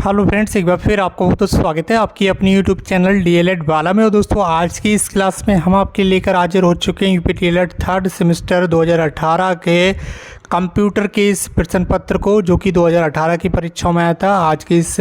Hello friends, एक बार फिर आपको बहुत स्वागत है आपकी अपनी यूट्यूब चैनल डीएलएड वाला में। और दोस्तों, आज की इस क्लास में हम आपके लेकर हाजिर हो चुके हैं यूपी डीएलएड थर्ड सेमेस्टर 2018 के कंप्यूटर के इस प्रश्न पत्र को, जो कि 2018 की परीक्षाओं में आया था। आज की इस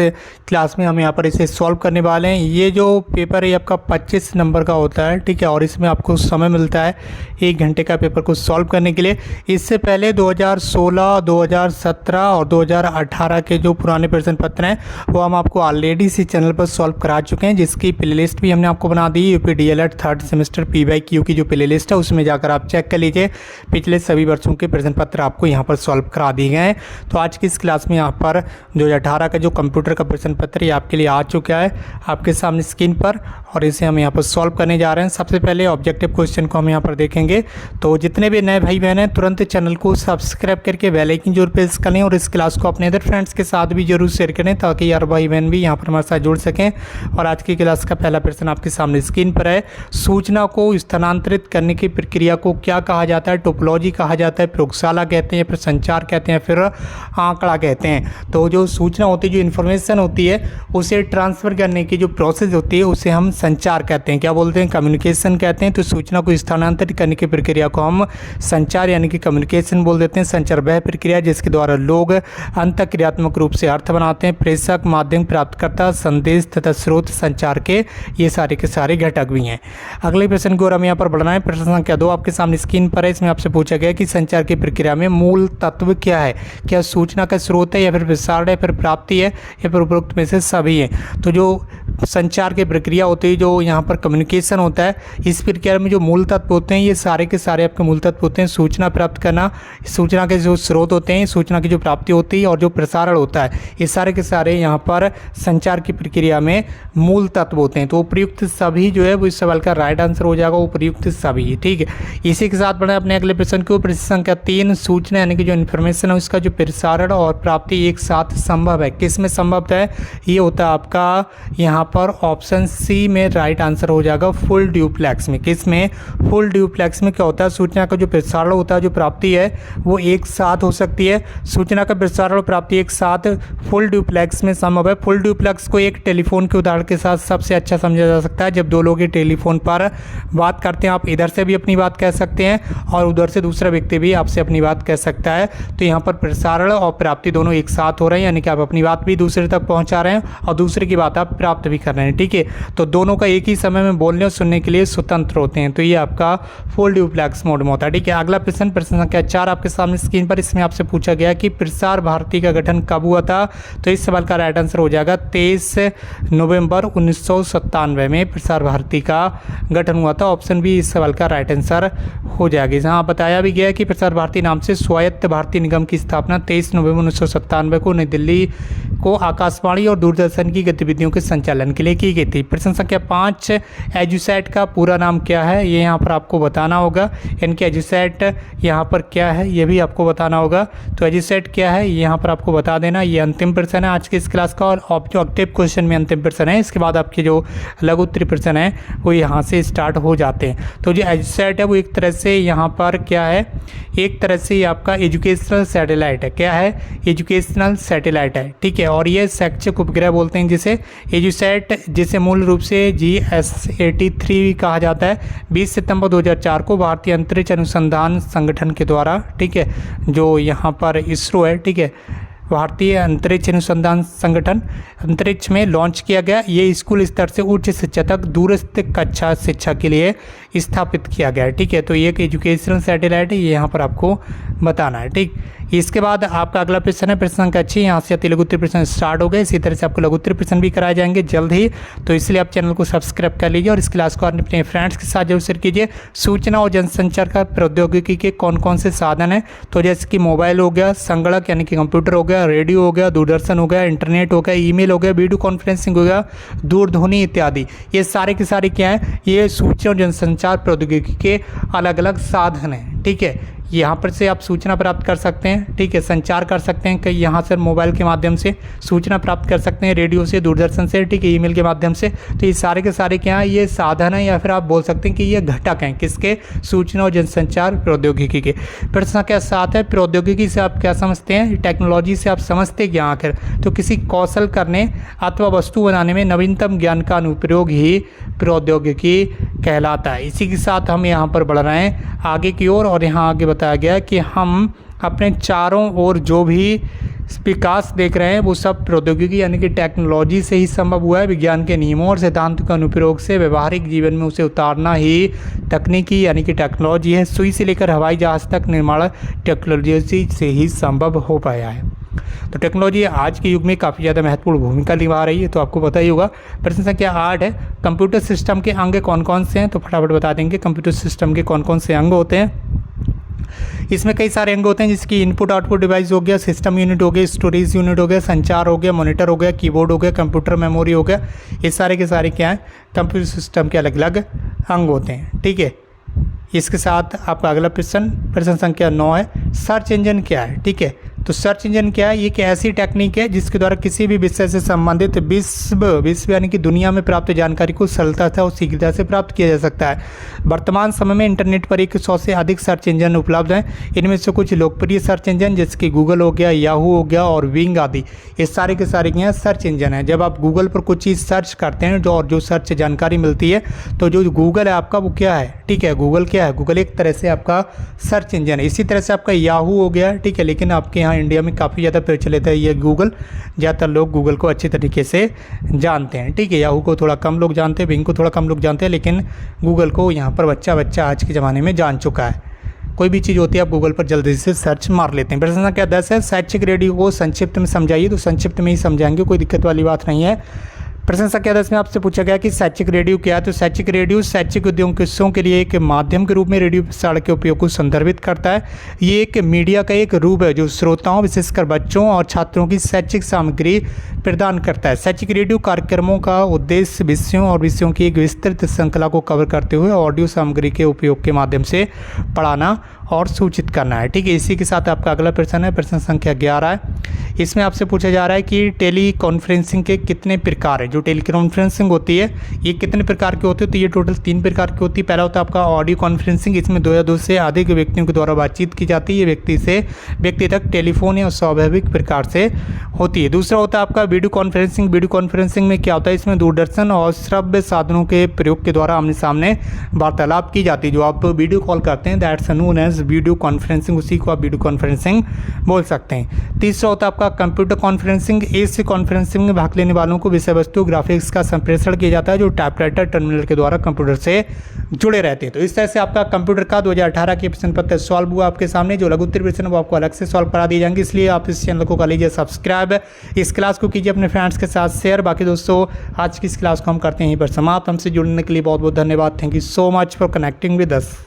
क्लास में हम यहाँ पर इसे सॉल्व करने वाले हैं। ये जो पेपर है आपका 25 नंबर का होता है, ठीक है, और इसमें आपको समय मिलता है 1 घंटे का पेपर को सॉल्व करने के लिए। इससे पहले 2016, 2017 और 2018 के जो पुराने प्रश्न पत्र हैं वो हम आपको ऑलरेडी इसी चैनल पर सॉल्व करा चुके हैं, जिसकी प्लेलिस्ट भी हमने आपको बना दी। UP DElEd third semester PYQ की जो प्लेलिस्ट है उसमें जाकर आप चेक कर लीजिए। पिछले सभी वर्षों के प्रश्न पत्र आपको यहाँ पर सॉल्व करा दिए गए हैं। तो आज की इस क्लास में यहाँ पर 2018 का जो कंप्यूटर का प्रश्न पत्र ये आपके लिए आ चुका है आपके सामने स्क्रीन पर, और इसे हम यहाँ पर सॉल्व करने जा रहे हैं। सबसे पहले ऑब्जेक्टिव क्वेश्चन को हम यहाँ पर देखेंगे। तो जितने भी नए भाई बहन हैं तुरंत चैनल को सब्सक्राइब करके बेल आइकन जरूर प्रेस करें, और इस क्लास को अपने अदर फ्रेंड्स के साथ भी जरूर शेयर करें, ताकि यार भाई बहन भी यहाँ पर हमारे साथ जुड़ सकें। और आज की क्लास का पहला प्रश्न आपके सामने स्क्रीन पर है। सूचना को स्थानांतरित करने की प्रक्रिया को क्या कहा जाता है? टोपोलॉजी कहा जाता है, प्रयोगशाला कहते हैं, फिर संचार कहते हैं, फिर आंकड़ा कहते हैं। तो जो सूचना होती है, जो इन्फॉर्मेशन होती है, उसे ट्रांसफ़र करने की जो प्रोसेस होती है उसे हम संचार कहते हैं। क्या बोलते हैं? कम्युनिकेशन कहते हैं। तो सूचना को स्थानांतरित करने की प्रक्रिया को हम संचार यानी कि कम्युनिकेशन बोल देते हैं। संचार वह प्रक्रिया जिसके द्वारा लोग अंतःक्रियात्मक रूप से अर्थ बनाते हैं। प्रेषक, माध्यम, प्राप्तकर्ता, संदेश तथा स्रोत संचार के ये सारे के सारे घटक भी हैं। अगले प्रश्न की ओर हम यहाँ पर बढ़ना है। प्रश्न संख्या 2 आपके सामने स्क्रीन पर है। इसमें आपसे पूछा गया कि संचार की प्रक्रिया में मूल तत्व क्या है? क्या सूचना का स्रोत है, या फिर प्रसारण है, फिर प्राप्ति है, या फिर उपरोक्त में से सभी है? तो जो संचार की प्रक्रिया होती है, जो यहाँ पर कम्युनिकेशन होता है, इस प्रक्रिया में जो मूल तत्व होते हैं ये सारे के सारे आपके मूल तत्व होते हैं। सूचना प्राप्त करना, सूचना के जो स्रोत होते हैं, सूचना की जो प्राप्ति होती है, और जो प्रसारण होता है, ये सारे के सारे यहाँ पर संचार की प्रक्रिया में मूल तत्व होते हैं। तो उपयुक्त सभी जो है वो इस सवाल का राइट आंसर हो जाएगा, उपयुक्त सभी। ठीक है, इसी के साथ बढ़े अपने अगले प्रश्न को। प्रश्न संख्या 3, सूचना यानी कि जो इन्फॉर्मेशन है उसका जो प्रसारण और प्राप्ति एक साथ संभव है, किस में संभव है? ये होता है आपका यहाँ पर ऑप्शन सी में राइट आंसर हो जाएगा, फुल ड्यूप्लेक्स में। किस में? फुल ड्यूप्लेक्स में क्या होता है? सूचना का जो प्रसारण होता है, जो प्राप्ति है, वो एक साथ हो सकती है। सूचना का प्रसारण और प्राप्ति एक साथ फुल ड्यूप्लेक्स में संभव है। फुल ड्यूप्लेक्स को एक टेलीफोन के उदाहरण के साथ सबसे अच्छा समझा जा सकता है। जब दो लोग टेलीफोन पर बात करते हैं, आप इधर से भी अपनी बात कह सकते हैं और उधर से दूसरा व्यक्ति भी आपसे अपनी बात कह सकता है। तो यहाँ पर प्रसारण और प्राप्ति दोनों एक साथ हो रहे हैं, यानी कि आप अपनी बात भी दूसरे तक पहुँचा रहे हैं और दूसरे की बात आप प्राप्त भी कर रहे हैं। ठीक है, तो दोनों का एक ही समय में बोलने और सुनने के लिए स्वतंत्र होते हैं। तो ये आपका फुल ड्यूप्लेक्स मोड में होता है। ठीक है, अगला प्रश्न, प्रश्न संख्या 4 आपके सामने स्क्रीन पर। इसमें आपसे पूछा गया कि प्रसार भारती का गठन कब हुआ था? तो इस सवाल का राइट आंसर हो जाएगा 23 नवंबर 1997 में प्रसार भारती का गठन हुआ था। ऑप्शन बी इस सवाल का राइट आंसर हो जाएगा। जहाँ बताया भी गया कि प्रसार भारती नाम से स्वायत्त भारतीय निगम की स्थापना 23 नवंबर 1997 को नई दिल्ली को आकाशवाणी और दूरदर्शन की गतिविधियों के संचालन के लिए की गई थी। प्रश्न संख्या 5, एजुसेट का पूरा नाम क्या है? ये यहाँ पर आपको बताना होगा। इनके एजुसेट यहाँ पर क्या है ये भी आपको बताना होगा। तो एजुसेट क्या है ये यहाँ पर आपको बता देना। ये अंतिम प्रश्न है आज की इस क्लास का, और ऑब्जेक्टिव क्वेश्चन में अंतिम प्रश्न है। इसके बाद आपके जो लघु उत्तरीय प्रश्न है वो यहाँ से स्टार्ट हो जाते हैं। तो जो एजुसेट है वो एक तरह से यहाँ पर क्या है, एक तरह से आपका एजुकेशनल सैटेलाइट है। क्या है? एजुकेशनल सैटेलाइट है। ठीक है, और ये शैक्षिक उपग्रह बोलते हैं जिसे एजुसेट, जिसे मूल रूप से GS83 कहा जाता है। 20 सितंबर 2004 को भारतीय अंतरिक्ष अनुसंधान संगठन के द्वारा, ठीक है, जो यहाँ पर इसरो है, ठीक है, भारतीय अंतरिक्ष अनुसंधान संगठन, अंतरिक्ष में लॉन्च किया गया। ये स्कूल स्तर से उच्च शिक्षा तक दूरस्थ कक्षा शिक्षा के लिए स्थापित किया गया है। ठीक है, तो ये एक एजुकेशनल सैटेलाइट है, ये यहाँ पर आपको बताना है। ठीक, इसके बाद आपका अगला प्रश्न है प्रश्न संख्या 6। यहाँ से लघु उत्तरीय प्रश्न स्टार्ट हो गए। इसी तरह से आपको लघु उत्तरीय प्रश्न भी कराए जाएंगे जल्द ही, तो इसलिए आप चैनल को सब्सक्राइब कर लीजिए और इस क्लास को अपने फ्रेंड्स के साथ जरूर शेयर कीजिए। सूचना और जनसंचार का प्रौद्योगिकी के कौन कौन से साधन हैं? तो जैसे कि मोबाइल हो गया, संगणक यानी कि कंप्यूटर हो गया, रेडियो हो गया, दूरदर्शन हो गया, इंटरनेट हो गया, ईमेल हो गया, वीडियो कॉन्फ्रेंसिंग हो गया, दूरध्वनि इत्यादि। ये सारे के सारे क्या हैं? ये सूचना और जनसंचार प्रौद्योगिकी के अलग अलग साधन हैं। ठीक है, यहाँ पर से आप सूचना प्राप्त कर सकते हैं, ठीक है, संचार कर सकते हैं कई यहाँ से मोबाइल के माध्यम से सूचना प्राप्त कर सकते हैं, रेडियो से, दूरदर्शन से, ठीक है, ईमेल के माध्यम से। तो ये सारे के सारे क्या हैं, ये साधन है या फिर आप बोल सकते हैं कि ये घटक हैं किसके, सूचना और जनसंचार प्रौद्योगिकी के। प्रश्न संख्या 7 है, प्रौद्योगिकी से आप क्या समझते हैं, टेक्नोलॉजी से आप समझते क्या आखिर। तो किसी कौशल करने अथवा वस्तु बनाने में नवीनतम ज्ञान का अनुप्रयोग ही प्रौद्योगिकी कहलाता है। इसी के साथ हम यहाँ पर बढ़ रहे हैं आगे की ओर, और यहाँ आगे बताया गया है कि हम अपने चारों ओर जो भी विकास देख रहे हैं वो सब प्रौद्योगिकी यानी कि टेक्नोलॉजी से ही संभव हुआ है। विज्ञान के नियमों और सिद्धांतों के अनुप्रयोग से व्यवहारिक जीवन में उसे उतारना ही तकनीकी यानी कि टेक्नोलॉजी है। सुई से लेकर हवाई जहाज़ तक निर्माण टेक्नोलॉजी से ही संभव हो पाया है। तो टेक्नोलॉजी आज के युग में काफ़ी ज़्यादा महत्वपूर्ण भूमिका निभा रही है, तो आपको पता ही होगा। प्रश्न संख्या 8 है, कंप्यूटर सिस्टम के अंग कौन कौन से हैं। तो फटाफट बता देंगे कंप्यूटर सिस्टम के कौन कौन से अंग होते हैं। इसमें कई सारे अंग होते हैं, जिसकी इनपुट आउटपुट डिवाइस हो गया, सिस्टम यूनिट हो गया, स्टोरेज यूनिट हो गया, संचार हो गया, मॉनिटर हो गया, कीबोर्ड हो गया, कंप्यूटर मेमोरी हो गया। ये सारे के सारे क्या हैं, कंप्यूटर सिस्टम के अलग अलग अंग होते हैं, ठीक है। इसके साथ आपका अगला प्रश्न संख्या 9 है, सर्च इंजन क्या है, ठीक है। तो सर्च इंजन क्या है, ये एक ऐसी टेक्निक है जिसके द्वारा किसी भी विषय से संबंधित विश्व यानी कि दुनिया में प्राप्त जानकारी को सरलता से और शीघ्रता से प्राप्त किया जा सकता है। वर्तमान समय में इंटरनेट पर 100 से अधिक सर्च इंजन उपलब्ध हैं। इनमें से कुछ लोकप्रिय सर्च इंजन जैसे कि गूगल हो गया, याहू हो गया और विंग आदि, ये सारे के सारे क्या सर्च इंजन है। जब आप गूगल पर कुछ चीज़ सर्च करते हैं जो सर्च जानकारी मिलती है, तो जो गूगल है आपका वो क्या है, ठीक है, गूगल क्या है, गूगल एक तरह से आपका सर्च इंजन है। इसी तरह से आपका याहू हो गया, ठीक है, लेकिन आपके यहाँ इंडिया में काफ़ी ज़्यादा प्रचलित है ये गूगल। ज़्यादातर लोग गूगल को अच्छे तरीके से जानते हैं, ठीक है। याहू को थोड़ा कम लोग जानते हैं, विंग को थोड़ा कम लोग जानते हैं, लेकिन गूगल को यहाँ पर बच्चा आज के ज़माने में जान चुका है। कोई भी चीज़ होती है आप गूगल पर जल्दी से सर्च मार लेते हैं। प्रश्न संख्या 10 है, शैक्षिक रेडियो को संक्षिप्त में समझाइए। तो संक्षिप्त में ही समझाएंगे, कोई दिक्कत वाली बात नहीं है। प्रश्न संख्या 10 में आपसे पूछा गया कि शैक्षिक रेडियो क्या है। तो शैक्षिक रेडियो शैक्षिक उद्देश्यों के लिए एक माध्यम के रूप में रेडियो प्रसारण के उपयोग को संदर्भित करता है। ये एक मीडिया का एक रूप है जो श्रोताओं विशेषकर बच्चों और छात्रों की शैक्षिक सामग्री प्रदान करता है। शैक्षिक रेडियो कार्यक्रमों का उद्देश्य विषयों और विषयों की एक विस्तृत श्रृंखला को कवर करते हुए ऑडियो सामग्री के उपयोग के माध्यम से पढ़ाना और सूचित करना है, ठीक है। इसी के साथ आपका अगला प्रश्न है, प्रश्न संख्या 11 है। इसमें आपसे पूछा जा रहा है कि टेली कॉन्फ्रेंसिंग के कितने प्रकार हैं। जो टेली कॉन्फ्रेंसिंग होती है ये कितने प्रकार की होती है। तो ये टोटल 3 प्रकार की होती है। पहला होता है आपका ऑडियो कॉन्फ्रेंसिंग, इसमें 2 या 2 से अधिक व्यक्तियों के द्वारा बातचीत की जाती है, ये व्यक्ति से व्यक्ति तक टेलीफोन या स्वाभाविक प्रकार से होती है। दूसरा होता है आपका वीडियो कॉन्फ्रेंसिंग। वीडियो कॉन्फ्रेंसिंग में क्या होता है, इसमें दूरदर्शन और श्रव्य साधनों के प्रयोग के द्वारा आमने सामने वार्तालाप की जाती है। जो आप वीडियो कॉल करते हैं that's known as video conferencing, उसी को आप वीडियो कॉन्फ्रेंसिंग बोल सकते हैं। तीसरा होता है आपका कंप्यूटर कॉन्फ्रेंसिंग। इस कॉन्फ्रेंसिंग में भाग लेने वालों को विषय वस्तु ग्राफिक्स का संप्रेषण किया जाता है जो टाइपराइटर टर्मिनल के द्वारा कंप्यूटर से जुड़े रहते हैं। तो इस तरह से आपका कंप्यूटर का 2018 के प्रश्न पत्र सॉल्व हुआ आपके सामने। जो लघु उत्तर प्रश्न वो आपको अलग से सॉल्व करा दिए जाएंगे, इसलिए आप इस चैनल को कर लीजिए सब्सक्राइब। इस क्लास को कीजिए अपने फ्रेंड्स के साथ शेयर। बाकी दोस्तों आज की इस क्लास को हम करते हैं यहीं पर समाप्त। हमसे जुड़ने के लिए बहुत बहुत धन्यवाद। Thank you so much for connecting with us.